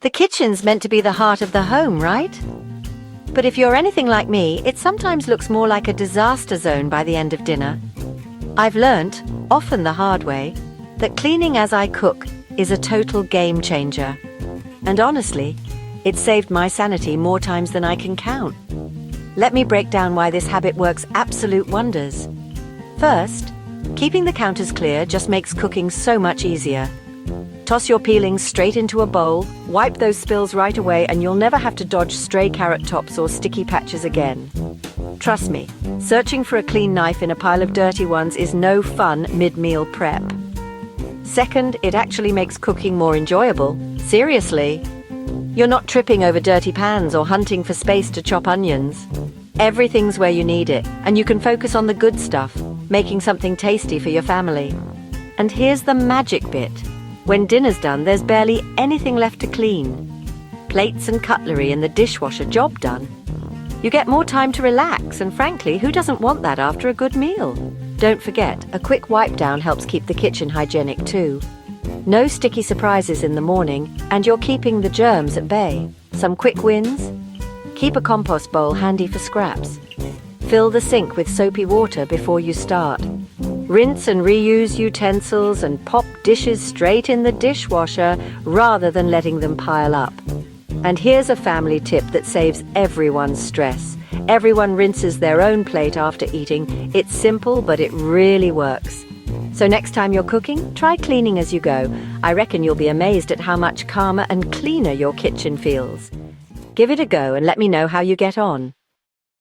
The kitchen's meant to be the heart of the home, right? But if you're anything like me, it sometimes looks more like a disaster zone by the end of dinner. I've learnt, often the hard way, that cleaning as I cook is a total game changer. And honestly, it's saved my sanity more times than I can count. Let me break down why this habit works absolute wonders. First, keeping the counters clear just makes cooking so much easier. Toss your peelings straight into a bowl, wipe those spills right away, and you'll never have to dodge stray carrot tops or sticky patches again. Trust me, searching for a clean knife in a pile of dirty ones is no fun mid-meal prep. Second, it actually makes cooking more enjoyable. Seriously. You're not tripping over dirty pans or hunting for space to chop onions. Everything's where you need it, and you can focus on the good stuff, making something tasty for your family. And here's the magic bit. When dinner's done, there's barely anything left to clean. Plates and cutlery in the dishwasher, job done. You get more time to relax, and frankly, who doesn't want that after a good meal? Don't forget, a quick wipe down helps keep the kitchen hygienic too. No sticky surprises in the morning, and you're keeping the germs at bay. Some quick wins? Keep a compost bowl handy for scraps. Fill the sink with soapy water before you start. Rinse and reuse utensils and pop dishes straight in the dishwasher rather than letting them pile up. And here's a family tip that saves everyone's stress. Everyone rinses their own plate after eating. It's simple, but it really works. So next time you're cooking, try cleaning as you go. I reckon you'll be amazed at how much calmer and cleaner your kitchen feels. Give it a go and let me know how you get on.